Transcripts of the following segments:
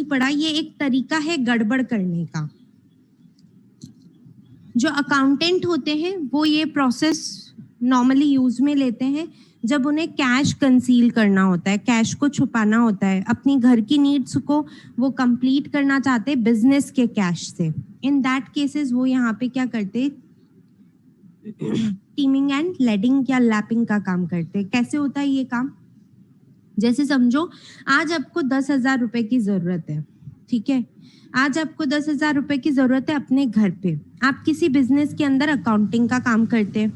नहीं पढ़ा, ये एक तरीका है गड़बड़ करने का। जो अकाउंटेंट होते हैं वो ये प्रोसेस नॉर्मली यूज में लेते हैं जब उन्हें कैश कंसील करना होता है, कैश को छुपाना होता है, अपनी घर की नीड्स को वो कंप्लीट करना चाहते हैं बिजनेस के कैश से। इन दैट केसेस वो यहाँ पे क्या करते, टीमिंग एंड लेडिंग या लैपिंग का काम करते। कैसे होता है ये काम? जैसे समझो आज आपको 10,000 रुपए की जरूरत है, ठीक है, आज आपको 10,000 रुपए की जरूरत है अपने घर पे। आप किसी बिजनेस के अंदर अकाउंटिंग का काम करते हैं,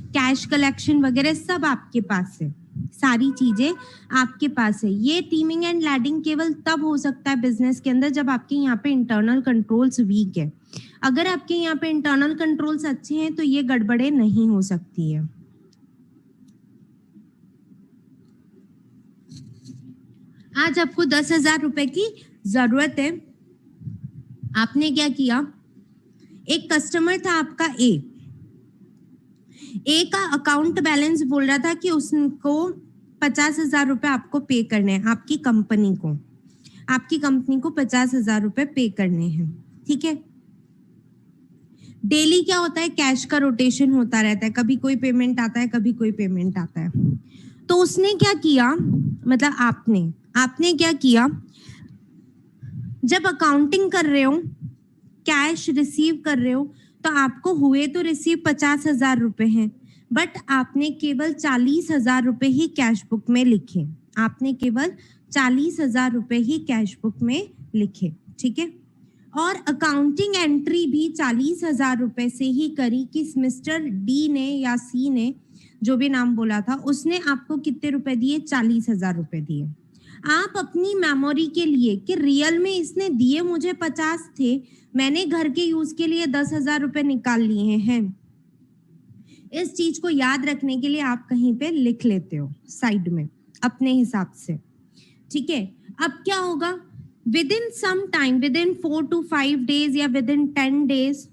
कैश कलेक्शन वगैरह सब आपके पास है, सारी चीजें आपके पास है। ये टीमिंग एंड लैडिंग केवल तब हो सकता है बिजनेस के अंदर जब आपके यहाँ पे इंटरनल कंट्रोल्स वीक है। अगर आपके यहाँ पे इंटरनल कंट्रोल्स अच्छे हैं तो ये गड़बड़े नहीं हो सकती है। आज आपको 10,000 रुपए की जरूरत है, आपने क्या किया, एक कस्टमर था आपका ए का अकाउंट बैलेंस बोल रहा था कि उसको 50,000 रुपए आपको पे करने हैं, आपकी कंपनी को 50,000 रुपए पे करने हैं, ठीक है। डेली क्या होता है, कैश का रोटेशन होता रहता है, कभी कोई पेमेंट आता है, कभी कोई पेमेंट आता है। तो उसने क्या किया, मतलब आपने क्या किया, जब अकाउंटिंग कर रहे हो, कैश रिसीव कर रहे हो, तो आपको हुए तो रिसीव 50,000 रुपए हैं, बट आपने केवल 40,000 रुपए ही कैश बुक में लिखे, आपने केवल 40,000 रुपए ही कैश बुक में लिखे, ठीक है। और अकाउंटिंग एंट्री भी 40,000 रुपए से ही करी कि मिस्टर डी ने या सी ने, जो भी नाम बोला था, उसने आपको कितने रुपए दिए, 40,000 रुपए दिए। आप अपनी मेमोरी के लिए कि रियल में इसने दिए मुझे 50 थे, मैंने घर के यूज के लिए 10,000 रुपए निकाल लिए हैं, इस चीज को याद रखने के लिए आप कहीं पे लिख लेते हो साइड में अपने हिसाब से, ठीक है। अब क्या होगा, within some time, within 4 to 5 days या within 10 days,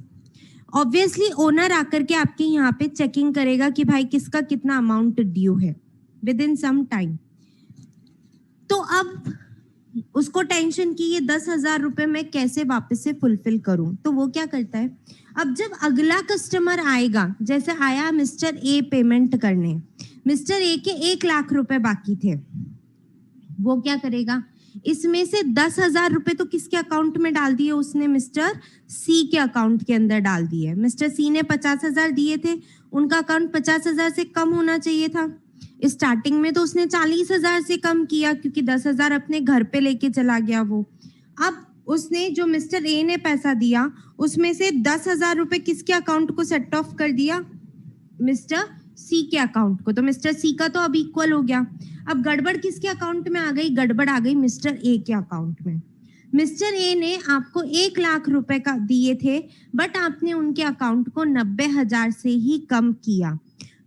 obviously owner आकर के आपके यहाँ पे चेकिंग करेगा कि भाई किसका कितना अमाउंट ड्यू है, विद इन सम टाइम। तो अब उसको टेंशन की ये 10,000 रुपए मैं कैसे वापस से फुलफिल करूं, तो वो क्या करता है, अब जब अगला कस्टमर आएगा, जैसे आया मिस्टर ए पेमेंट करने, मिस्टर ए के 1 लाख रुपए बाकी थे, वो क्या करेगा, इसमें से 10,000 रुपए तो किसके अकाउंट में डाल दिए उसने, मिस्टर सी के अकाउंट के अंदर डाल दिए। मिस्टर सी ने 50,000 दिए थे, उनका अकाउंट 50,000 से कम होना चाहिए था, स्टार्टिंग में तो उसने 40,000 से कम किया क्योंकि 10,000 अपने घर पे लेके चला गया वो। अब उसने जो मिस्टर ए ने पैसा दिया उसमें से 10,000 रुपए किसके अकाउंट को सेट ऑफ कर दिया, मिस्टर सी के अकाउंट को, तो मिस्टर सी का तो अब इक्वल हो गया। अब गड़बड़ किसके अकाउंट में आ गई, गड़बड़ आ गई मिस्टर ए के अकाउंट में। मिस्टर ए ने आपको 1 लाख रुपए का दिए थे, बट आपने उनके अकाउंट को 90,000 से ही कम किया।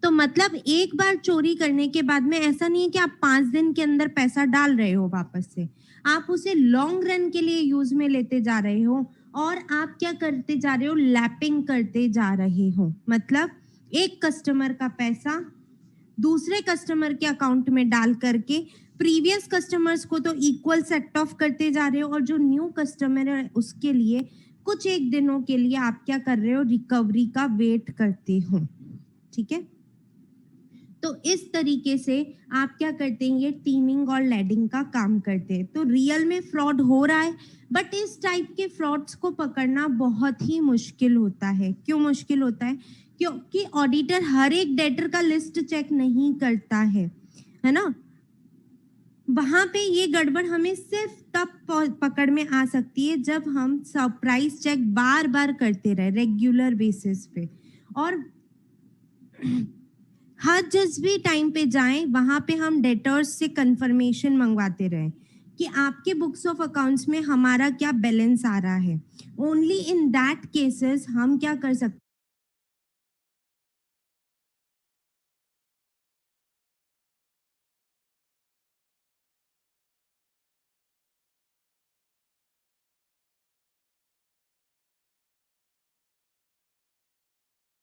तो मतलब एक बार चोरी करने के बाद में ऐसा नहीं है कि आप 5 दिन के अंदर पैसा डाल रहे हो वापस से, आप उसे लॉन्ग रन के लिए यूज में लेते जा रहे हो, और आप क्या करते जा रहे हो, लैपिंग करते जा रहे हो। मतलब एक कस्टमर का पैसा दूसरे कस्टमर के अकाउंट में डाल करके प्रीवियस कस्टमर्स को तो इक्वल सेट ऑफ करते जा रहे हो, और जो न्यू कस्टमर है उसके लिए कुछ एक दिनों के लिए आप क्या कर रहे हो, रिकवरी का वेट करते हो, ठीक है। तो इस तरीके से आप क्या करते हैं, ये टीमिंग और लेडिंग का काम करते हैं। तो रियल में फ्रॉड हो रहा है, बट इस टाइप के फ्रॉड्स को पकड़ना बहुत ही मुश्किल होता है। क्यों मुश्किल होता है, क्योंकि ऑडिटर हर एक डेटर का लिस्ट चेक नहीं करता है ना। वहां पे ये गड़बड़ हमें सिर्फ तब पकड़ में आ सकती है जब हम सरप्राइज चेक बार बार करते रहे रेगुलर बेसिस पे, और हर जिस भी टाइम पे जाएं वहां पे हम डेटर्स से कंफर्मेशन मंगवाते रहें कि आपके बुक्स ऑफ अकाउंट्स में हमारा क्या बैलेंस आ रहा है। ओनली इन दैट केसेस हम क्या कर सकते